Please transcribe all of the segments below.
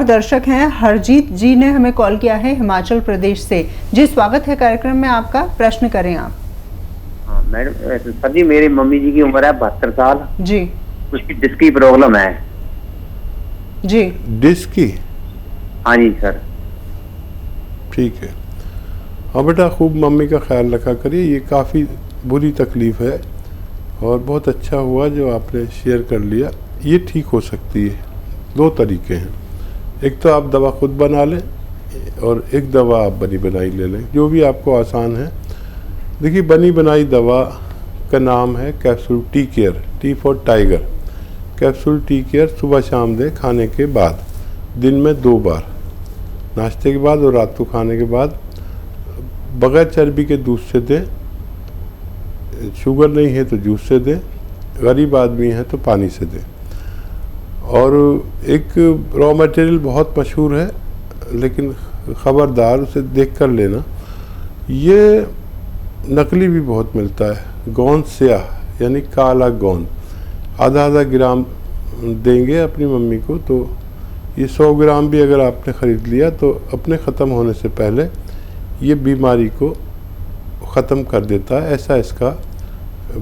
दर्शक हैं, हरजीत जी ने हमें कॉल किया है हिमाचल प्रदेश से। जी स्वागत है कार्यक्रम में आपका, प्रश्न करें आप। हाँ मैडम, सर जी मेरी मम्मी जी की उम्र है 72 साल जी। उसकी डिस्क की प्रॉब्लम है। जी डिस्क की? हाँ जी सर। ठीक है। हाँ बेटा, खूब मम्मी का ख्याल रखा करिए, ये काफ़ी बुरी तकलीफ़ है और बहुत अच्छा हुआ जो आपने शेयर कर लिया। ये ठीक हो सकती है, दो तरीके हैं, एक तो आप दवा खुद बना लें और एक दवा आप बनी बनाई ले लें, जो भी आपको आसान है। देखिए बनी बनाई दवा का नाम है capsule tea care, T for tiger. Capsule tea care सुबह शाम दें खाने के बाद, दिन में 2 बार, नाश्ते के बाद और रात को खाने के बाद। बगैर चर्बी के दूध से दें, शुगर नहीं है तो जूस से दें, गरीब आदमी है तो पानी से दें। और एक रॉ मटेरियल बहुत मशहूर है लेकिन ख़बरदार उसे देख कर लेना, ये नकली भी बहुत मिलता है। गोंद स्याह यानी काला गोंद आधा ग्राम देंगे अपनी मम्मी को, तो ये 100 ग्राम भी अगर आपने ख़रीद लिया तो अपने ख़त्म होने से पहले ये बीमारी को ख़त्म कर देता है, ऐसा इसका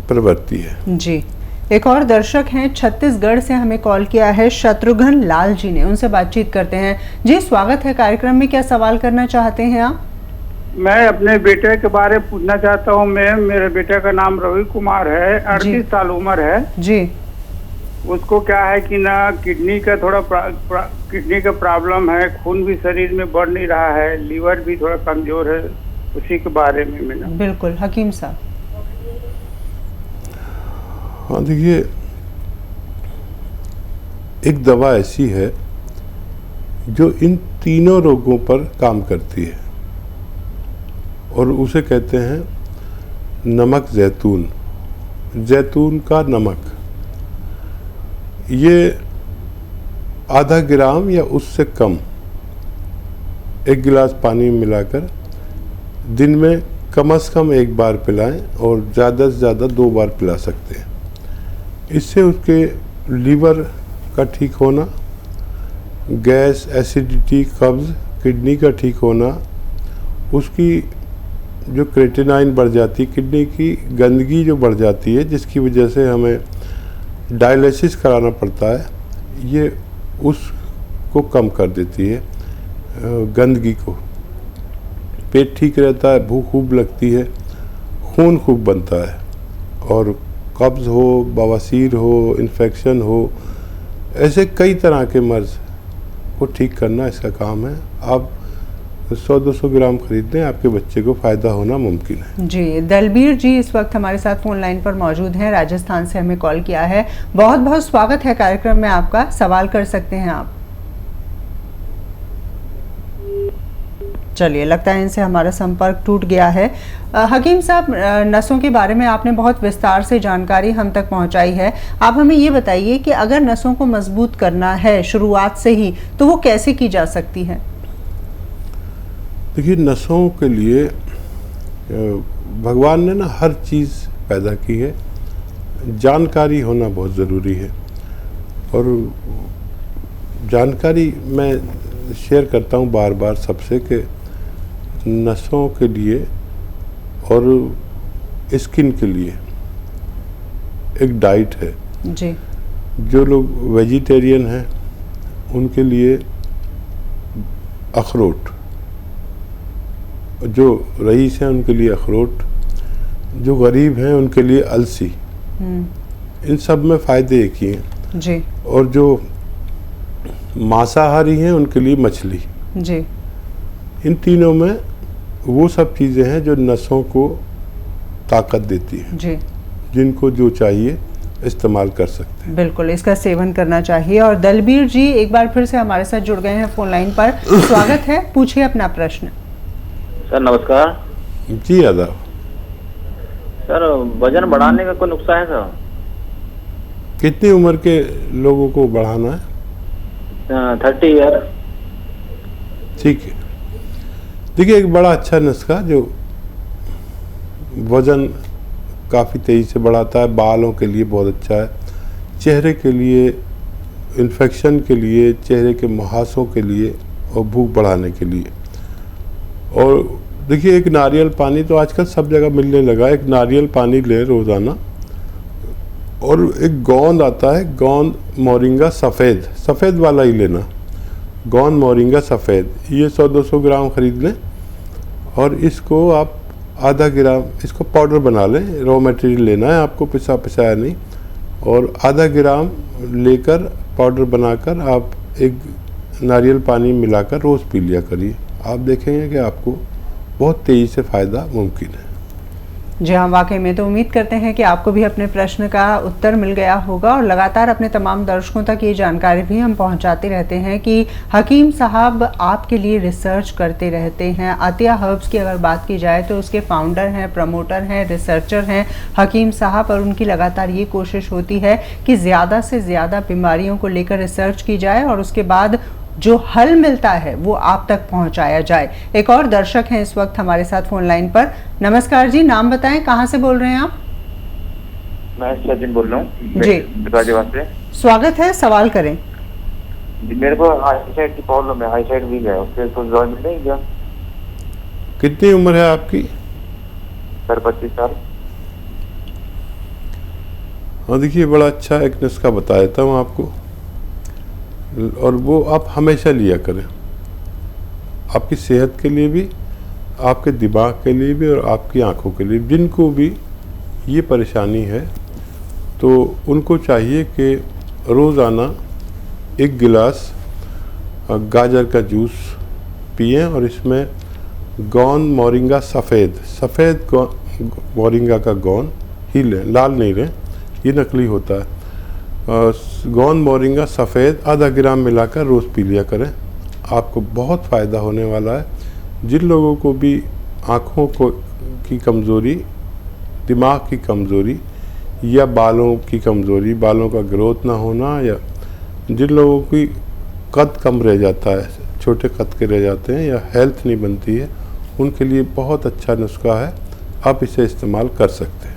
प्रवृत्ति है। जी। एक और दर्शक हैं छत्तीसगढ़ से, हमें कॉल किया है शत्रुघ्न लाल जी ने, उनसे बातचीत करते हैं। जी स्वागत है कार्यक्रम में, क्या सवाल करना चाहते हैं आप? मैं अपने बेटे के बारे में पूछना चाहता हूँ। मेरे बेटे का नाम रवि कुमार है, 38 साल उम्र है जी। उसको क्या है कि ना किडनी का थोड़ा किडनी का प्रॉब्लम है, खून भी शरीर में बढ़ नहीं रहा है, लीवर भी थोड़ा कमजोर है, उसी के बारे में मैंने। बिल्कुल हकीम साहब। हाँ देखिए, एक दवा ऐसी है जो इन तीनों रोगों पर काम करती है और उसे कहते हैं नमक जैतून, जैतून का नमक। ये आधा ग्राम या उससे कम 1 गिलास पानी में मिलाकर दिन में कम से कम 1 बार पिलाएं और ज़्यादा से ज़्यादा 2 बार पिला सकते हैं। इससे उसके लीवर का ठीक होना, गैस, एसिडिटी, कब्ज़, किडनी का ठीक होना, उसकी जो क्रेटिनाइन बढ़ जाती है, किडनी की गंदगी जो बढ़ जाती है जिसकी वजह से हमें डायलिसिस कराना पड़ता है, ये उसको कम कर देती है, गंदगी को। पेट ठीक रहता है, भूख खूब लगती है, खून खूब बनता है और कब्ज़ हो, बवासीर हो, इन्फेक्शन हो, ऐसे कई तरह के मर्ज़ को ठीक करना इसका काम है। आप 100-200 ग्राम खरीद लें, आपके बच्चे को फ़ायदा होना मुमकिन है। जी। दलबीर जी इस वक्त हमारे साथ फोन लाइन पर मौजूद हैं, राजस्थान से हमें कॉल किया है। बहुत बहुत स्वागत है कार्यक्रम में आपका, सवाल कर सकते हैं आप। चलिए लगता है इनसे हमारा संपर्क टूट गया है। हकीम साहब, नसों के बारे में आपने बहुत विस्तार से जानकारी हम तक पहुंचाई है। आप हमें ये बताइए कि अगर नसों को मजबूत करना है शुरुआत से ही तो वो कैसे की जा सकती है? देखिए, नसों के लिए भगवान ने ना हर चीज़ पैदा की है, जानकारी होना बहुत ज़रूरी है। और जानकारी मैं शेयर करता हूँ बार बार सबसे कि नसों के लिए और स्किन के लिए एक डाइट है। जी। जो लोग वेजिटेरियन हैं उनके लिए अखरोट, जो रईस हैं उनके लिए अखरोट, जो गरीब हैं उनके लिए अलसी, इन सब में फ़ायदे एक ही हैं। जी। और जो मांसाहारी हैं उनके लिए मछली। जी। इन तीनों में वो सब चीज़ें हैं जो नसों को ताकत देती हैं। जी। जिनको जो चाहिए इस्तेमाल कर सकते हैं। बिल्कुल, इसका सेवन करना चाहिए। और दलबीर जी एक बार फिर से हमारे साथ जुड़ गए हैं फोन लाइन पर, स्वागत है, पूछिए अपना प्रश्न। सर नमस्कार। जी आदाब। सर वजन बढ़ाने का कोई नुस्खा है सर? कितनी उम्र के लोगों को बढ़ाना है? 30 ईयर। ठीक है। देखिए, एक बड़ा अच्छा नुस्खा जो वज़न काफ़ी तेज़ी से बढ़ाता है, बालों के लिए बहुत अच्छा है, चेहरे के लिए इन्फेक्शन के लिए, चेहरे के मुहासों के लिए और भूख बढ़ाने के लिए। और देखिए, एक नारियल पानी तो आजकल सब जगह मिलने लगा। एक नारियल पानी लें रोज़ाना, और एक गोंद आता है, गोंद मोरिंगा सफ़ेद वाला ही लेना, गोंद मोरिंगा सफ़ेद, ये 100-200 ग्राम ख़रीद लें। और इसको आप आधा ग्राम इसको पाउडर बना लें। रॉ मटेरियल लेना है आपको, पिसाया नहीं। और आधा ग्राम लेकर पाउडर बनाकर आप एक नारियल पानी मिलाकर रोज़ पी लिया करिए। आप देखेंगे कि आपको बहुत तेज़ी से फ़ायदा मुमकिन है। जी हाँ, वाकई में। तो उम्मीद करते हैं कि आपको भी अपने प्रश्न का उत्तर मिल गया होगा, और लगातार अपने तमाम दर्शकों तक ये जानकारी भी हम पहुंचाते रहते हैं कि हकीम साहब आपके लिए रिसर्च करते रहते हैं। अतिया हर्ब्स की अगर बात की जाए तो उसके फाउंडर हैं, प्रमोटर हैं, रिसर्चर हैं हकीम साहब, और उनकी लगातार ये कोशिश होती है कि ज़्यादा से ज़्यादा बीमारियों को लेकर रिसर्च की जाए और उसके बाद जो हल मिलता है वो आप तक पहुंचाया जाए। एक और दर्शक हैं इस वक्त हमारे साथ फोन लाइन पर। नमस्कार जी, नाम बताएं, कहां से बोल रहे हैं आप? मैं सचिन बोल रहा हूँ जी, से। स्वागत है, सवाल करें। जी, मेरे को हाई साइड की प्रॉब्लम है, हाई साइड वीक है, उसके कुछ दवाई मिल जाएगी क्या? कितनी उम्र है आपकी? सर 25 साल। हाँ, देखिए, बड़ा अच्छा एक नुस्खा बता देता हूँ आपको, और वो आप हमेशा लिया करें। आपकी सेहत के लिए भी, आपके दिमाग के लिए भी, और आपकी आँखों के लिए। जिनको भी ये परेशानी है तो उनको चाहिए कि रोज़ाना 1 गिलास गाजर का जूस पिएं, और इसमें गोंद मोरिंगा सफ़ेद मोरिंगा का गोंद ही लें, लाल नहीं लें, ये नकली होता है। गोंद मोरिंगा सफ़ेद आधा ग्राम मिलाकर रोज़ पी लिया करें। आपको बहुत फ़ायदा होने वाला है। जिन लोगों को भी आँखों की कमज़ोरी, दिमाग की कमज़ोरी या बालों की कमज़ोरी, बालों का ग्रोथ ना होना, या जिन लोगों की कद कम रह जाता है, छोटे कद के रह जाते हैं, या हेल्थ नहीं बनती है, उनके लिए बहुत अच्छा नुस्खा है। आप इसे इस्तेमाल कर सकते हैं।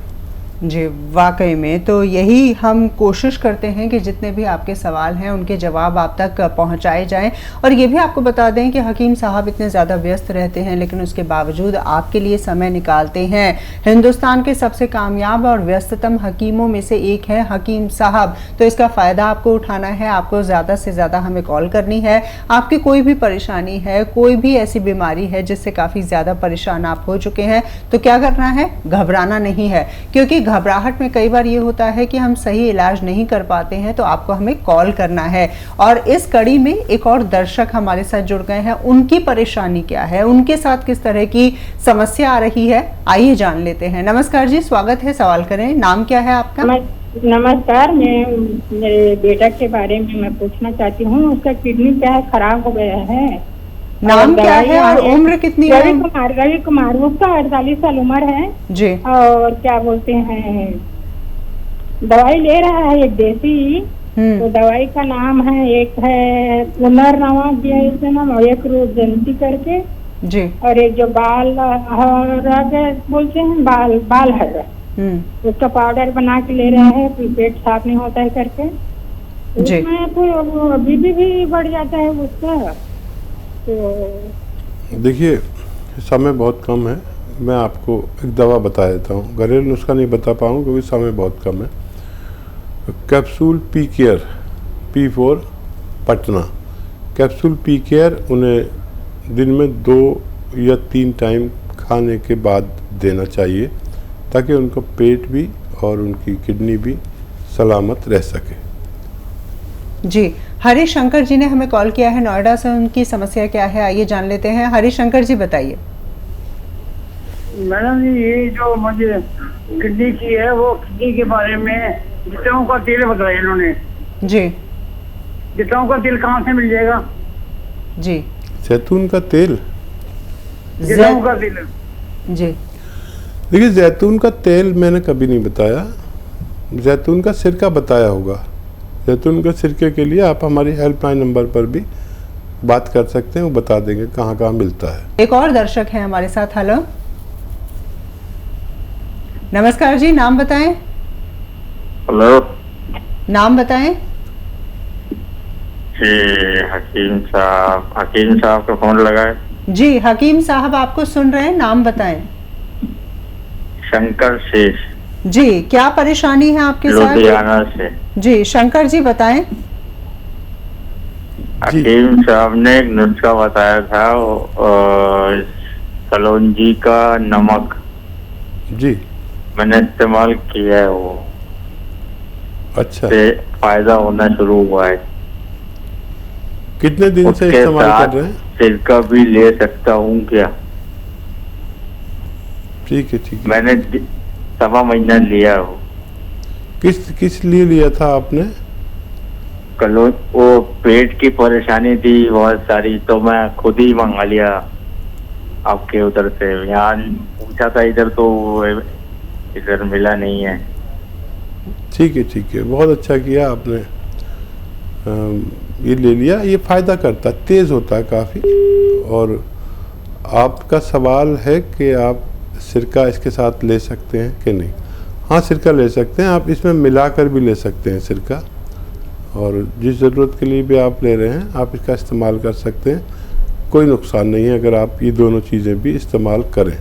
जी, वाकई में। तो यही हम कोशिश करते हैं कि जितने भी आपके सवाल हैं उनके जवाब आप तक पहुंचाए जाएं। और ये भी आपको बता दें कि हकीम साहब इतने ज़्यादा व्यस्त रहते हैं, लेकिन उसके बावजूद आपके लिए समय निकालते हैं। हिंदुस्तान के सबसे कामयाब और व्यस्ततम हकीमों में से एक है हकीम साहब। तो इसका फ़ायदा आपको उठाना है, आपको ज़्यादा से ज़्यादा हमें कॉल करनी है। आपकी कोई भी परेशानी है, कोई भी ऐसी बीमारी है जिससे काफ़ी ज़्यादा परेशान आप हो चुके हैं, तो क्या करना है? घबराना नहीं है, क्योंकि घबराहट में कई बार ये होता है कि हम सही इलाज नहीं कर पाते हैं। तो आपको हमें कॉल करना है। और इस कड़ी में एक और दर्शक हमारे साथ जुड़ गए हैं। उनकी परेशानी क्या है, उनके साथ किस तरह की समस्या आ रही है, आइए जान लेते हैं। नमस्कार जी, स्वागत है, सवाल करें। नाम क्या है आपका? नमस्कार, मेरे बेटा के बारे में मैं पूछना चाहती हूँ। उसका किडनी क्या है, खराब हो गया है। नाम क्या है और उम्र कितनी है? रवि कुमार, उसका 48 साल उम्र है जी। और क्या बोलते हैं, दवाई ले रहा है एक देसी। तो दवाई का नाम है, एक है पुनर्नवा नाम, और एक रोजंती करके जी, और एक जो बाल बोलते हैं, बाल है, उसका पाउडर बना के ले रहा है, पेट साफ नहीं होता है करके। उसमें तो बीपी भी बढ़ जाता है उसका। तो देखिए, समय बहुत कम है, मैं आपको एक दवा बता देता हूँ। घरेलू नुस्खा नहीं बता पाऊँ क्योंकि समय बहुत कम है। Capsule P care P4 Patna, capsule P care उन्हें दिन में 2 या 3 टाइम खाने के बाद देना चाहिए, ताकि उनका पेट भी और उनकी किडनी भी सलामत रह सके। जी, हरीश शंकर जी ने हमें कॉल किया है नोएडा से। उनकी समस्या क्या है, आइए जान लेते हैं। हरीश शंकर जी, बताइए। मैडम जी, ये जो मुझे किडनी की है, वो किडनी के बारे में जैतून का तेल बताया इन्होंने जी। जैतून का तेल कहाँ से मिल जाएगा? जी, जैतून का तेल, जैतून का तेल जी। देखिए, जैतून का तेल मैंने कभी नहीं बताया, जैतून का सिरका बताया होगा। जैतून के सिरके के लिए आप हमारी हेल्पलाइन नंबर पर भी बात कर सकते हैं, वो बता देंगे कहाँ कहाँ मिलता है। एक और दर्शक है हमारे साथ। हेलो, नमस्कार जी, नाम बताएं। हेलो, नाम बताएं। जी हकीम साहब का फोन लगा है। जी हकीम साहब आपको सुन रहे हैं, नाम बताएं। शंकर शेष जी, क्या परेशानी है आपके साथ? लुधियाना से। जी शंकर जी बताएं। हकीम साहब ने एक नुस्खा बताया था, कलौंजी का नमक। जी मैंने इस्तेमाल किया है, वो अच्छा, से फायदा होना शुरू हुआ है। कितने दिन से उसके इस्तेमाल साथ कर रहे हैं? सिरका भी ले सकता हूँ क्या? ठीक है, ठीक है। मैंने 1.25 महीना लिया हो। किस लिए लिया था आपने? वो पेट की परेशानी थी बहुत सारी, तो मैं खुद ही मंगा लिया आपके उधर से। यहाँ पूछा था इधर, तो इधर मिला नहीं है। ठीक है, ठीक है, बहुत अच्छा किया आपने। ये ले लिया, ये फ़ायदा करता, तेज़ होता है काफ़ी। और आपका सवाल है कि आप सिरका इसके साथ ले सकते हैं कि नहीं। हाँ, सिरका ले सकते हैं आप, इसमें मिलाकर भी ले सकते हैं सिरका। और जिस ज़रूरत के लिए भी आप ले रहे हैं आप इसका इस्तेमाल कर सकते हैं, कोई नुकसान नहीं है अगर आप ये दोनों चीज़ें भी इस्तेमाल करें।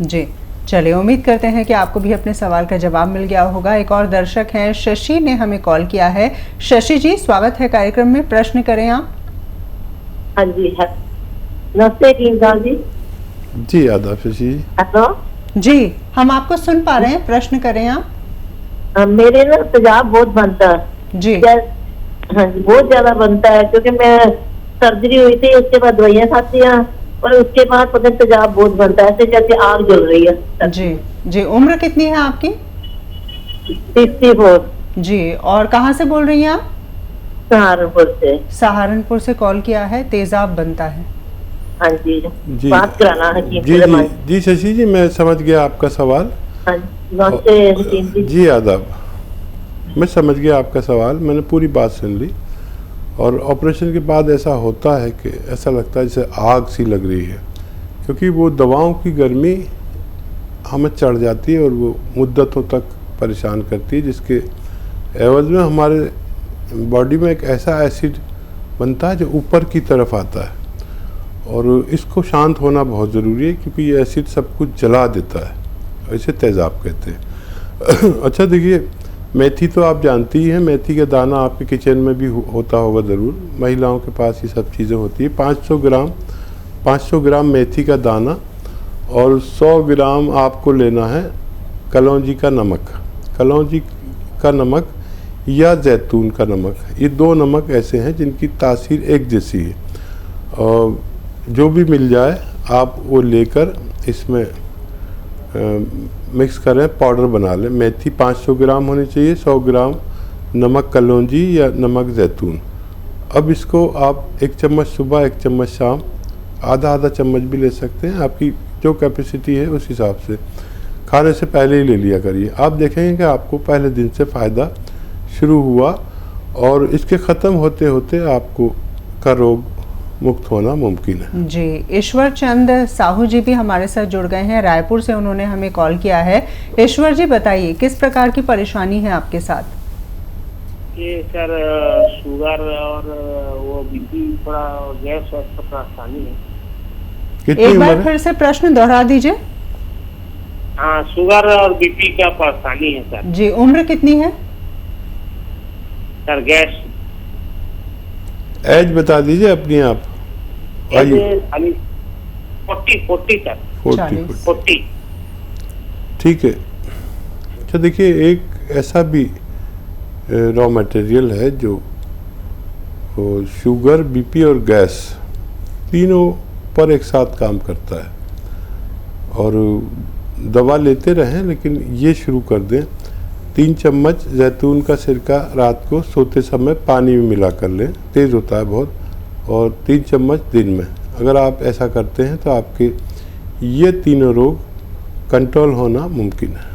जी चलिए, उम्मीद करते हैं कि आपको भी अपने सवाल का जवाब मिल गया होगा। एक और दर्शक हैं, शशि ने हमें कॉल किया है। शशि जी स्वागत है कार्यक्रम में, प्रश्न करें आप। हाँ जी, नमस्ते टीमदार जी। जी आदाब शशि जी। हेलो जी हम आपको सुन पा रहे हैं, प्रश्न करें आप। मेरे ना तेजाब बहुत बनता है जी। हाँ जी, बहुत ज्यादा बनता है, क्योंकि मैं सर्जरी हुई थी, उसके बाद दवाइयाँ खाती हैं और उसके बाद पता तेजाब बहुत बनता है, ऐसे जैसे आग जल रही है। जी जी, उम्र कितनी है आपकी? 64। जी, और कहाँ से बोल रही हैं आप? सहारनपुर से। सहारनपुर से कॉल किया है, तेजाब बनता है। हाँ जी, जी बात कराना है जी जी जी शशि जी, मैं समझ गया आपका सवाल। हाँ नमस्ते हकीम जी। जी आदाब, मैं समझ गया आपका सवाल, मैंने पूरी बात सुन ली। और ऑपरेशन के बाद ऐसा होता है कि ऐसा लगता है जैसे आग सी लग रही है, क्योंकि वो दवाओं की गर्मी हमें चढ़ जाती है और वो मुद्दतों तक परेशान करती है, जिसके एवज में हमारे बॉडी में एक ऐसा एसिड बनता है जो ऊपर की तरफ आता है। और इसको शांत होना बहुत ज़रूरी है, क्योंकि ये एसिड सब कुछ जला देता है, इसे तेज़ाब कहते हैं। अच्छा देखिए, मेथी तो आप जानती ही हैं, मेथी का दाना आपके किचन में भी होता होगा ज़रूर, महिलाओं के पास ये सब चीज़ें होती है। 500 ग्राम मेथी का दाना और 100 ग्राम आपको लेना है कलौंजी का नमक। कलौंजी का नमक या जैतून का नमक, ये 2 नमक ऐसे हैं जिनकी तासीर एक जैसी है। और जो भी मिल जाए आप वो लेकर इसमें मिक्स करें, पाउडर बना लें। मेथी 500 ग्राम होनी चाहिए, 100 ग्राम नमक कलौंजी या नमक जैतून। अब इसको आप 1 चम्मच सुबह 1 चम्मच शाम, आधा चम्मच भी ले सकते हैं, आपकी जो कैपेसिटी है उस हिसाब से खाने से पहले ही ले लिया करिए। आप देखेंगे कि आपको पहले दिन से फ़ायदा शुरू हुआ और इसके ख़त्म होते होते आपको का रोग मुक्त होना मुमकिन है। जी, ईश्वर चंद साहू जी भी हमारे साथ जुड़ गए हैं, रायपुर से उन्होंने हमें कॉल किया है। ईश्वर जी बताइए, किस प्रकार की परेशानी है आपके साथ? ये सर शुगर और वो बीपी, थोड़ा गैस और परेशानी है। एक बार फिर से प्रश्न दोहरा दीजिए। हाँ, शुगर और बीपी का परेशानी है सर। जी, उम्र कितनी है सर? गैस। एज बता दीजिए अपनी आप। 40 सर। 40। ठीक है। अच्छा देखिए, एक ऐसा भी रॉ मटेरियल है जो शुगर, बीपी और गैस तीनों पर एक साथ काम करता है। और दवा लेते रहें, लेकिन ये शुरू कर दें, 3 चम्मच जैतून का सिरका रात को सोते समय पानी में मिला कर लें, तेज़ होता है बहुत, और 3 चम्मच दिन में। अगर आप ऐसा करते हैं तो आपके ये तीनों रोग कंट्रोल होना मुमकिन है।